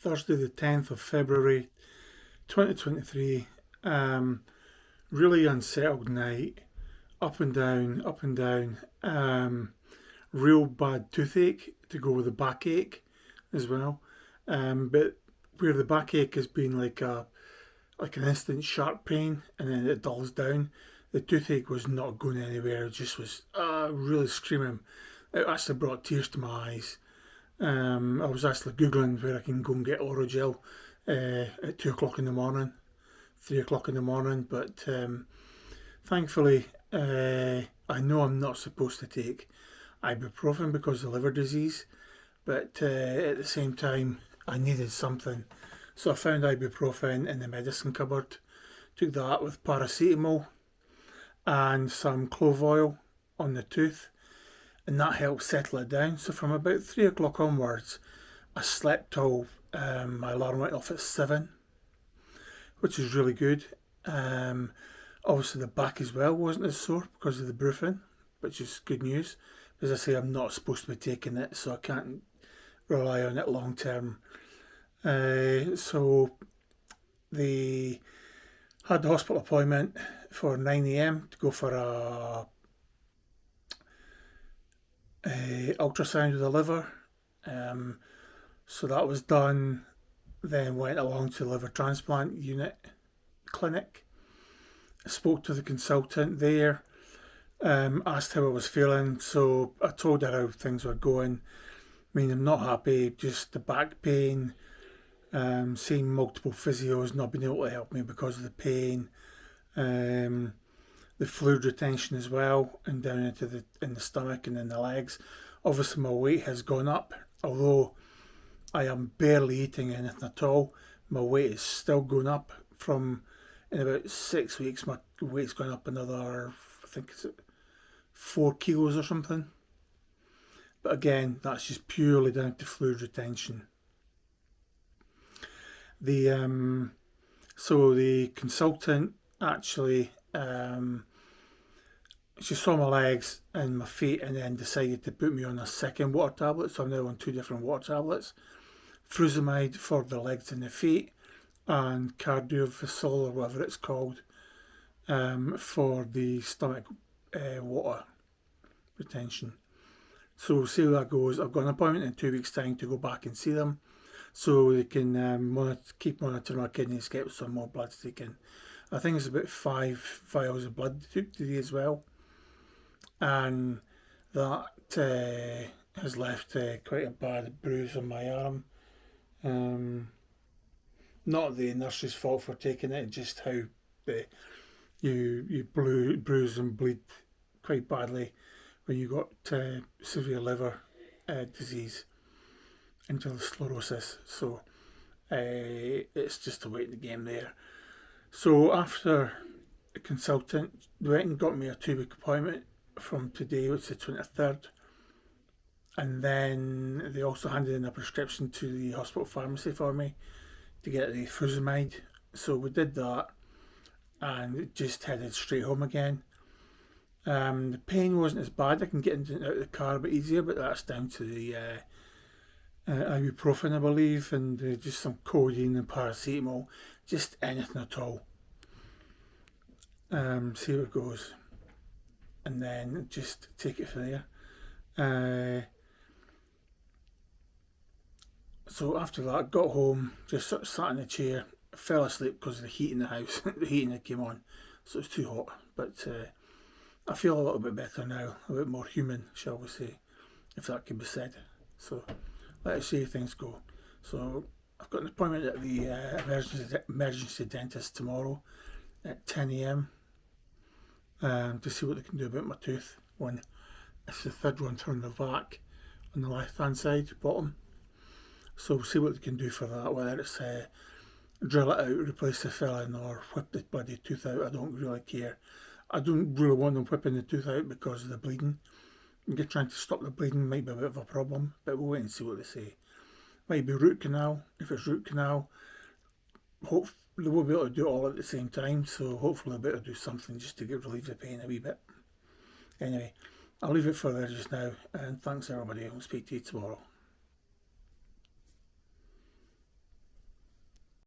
Thursday the 10th of February 2023. Really unsettled night. Up and down, up and down. Real bad toothache to go with the backache as well. But where the backache has been like an instant sharp pain and then it dulls down, the toothache was not going anywhere. It just was really screaming. It actually brought tears to my eyes. I was actually googling where I can go and get Orogel at 2 o'clock in the morning, 3 o'clock in the morning, but thankfully I know I'm not supposed to take ibuprofen because of liver disease, but at the same time I needed something, so I found ibuprofen in the medicine cupboard, took that with paracetamol and some clove oil on the tooth, and that helped settle it down. So from about 3 o'clock onwards, I slept till my alarm went off at 7, which is really good. Obviously the back as well wasn't as sore because of the brufen, which is good news. As I say, I'm not supposed to be taking it, so I can't rely on it long term. So they had the hospital appointment for 9 a.m. to go for a ultrasound of the liver. So that was done, then went along to the liver transplant unit clinic. I spoke to the consultant there, asked how I was feeling, so I told her how things were going. I mean, I'm not happy, just the back pain, seeing multiple physios not being able to help me because of the pain, the fluid retention as well, and down into in the stomach and in the legs. Obviously my weight has gone up, although I am barely eating anything at all. My weight is still going up. From in about 6 weeks my weight's gone up another, I think it's 4 kilos or something. But again, that's just purely down to fluid retention. So the consultant actually she saw my legs and my feet and then decided to put me on a second water tablet. So I'm now on 2 different water tablets. Frusemide for the legs and the feet, and cardiovasol or whatever it's called for the stomach water retention. So we'll see how that goes. I've got an appointment in 2 weeks' time to go back and see them, so they can keep monitoring my kidneys, get some more blood taken. I think it's about 5 vials of blood they took today as well, and that has left quite a bad bruise on my arm. Not the nurse's fault for taking it, just how you bruise and bleed quite badly when you got severe liver disease, internal sclerosis. So it's just a waiting game there. So after a consultant, they went and got me a 2-week appointment from today, which is the 23rd. And then they also handed in a prescription to the hospital pharmacy for me to get the frusemide. So we did that and just headed straight home again. The pain wasn't as bad. I can get in and out of the car a bit easier, but that's down to the ibuprofen, I believe, and just some codeine and paracetamol, just anything at all. See how it goes, and then just take it from there. So after that, got home, just sort of sat in the chair, fell asleep because of the heat in the house. The heating had came on, so it's too hot. But I feel a little bit better now, a bit more human, shall we say, if that can be said. So let's see how things go. So I've got an appointment at the emergency dentist tomorrow at 10 a.m. To see what they can do about my tooth. It's the third one from the back on the left hand side, bottom. So we'll see what they can do for that, whether it's drill it out, replace the filling, or whip the bloody tooth out. I don't really care. I don't really want them whipping the tooth out because of the bleeding. Trying to stop the bleeding might be a bit of a problem, but we'll wait and see what they say. Might be root canal. If it's root canal, they won't be able to do it all at the same time, so hopefully they'll be able to do something just to relieve the pain a wee bit. Anyway, I'll leave it for there just now, and thanks everybody. I'll speak to you tomorrow.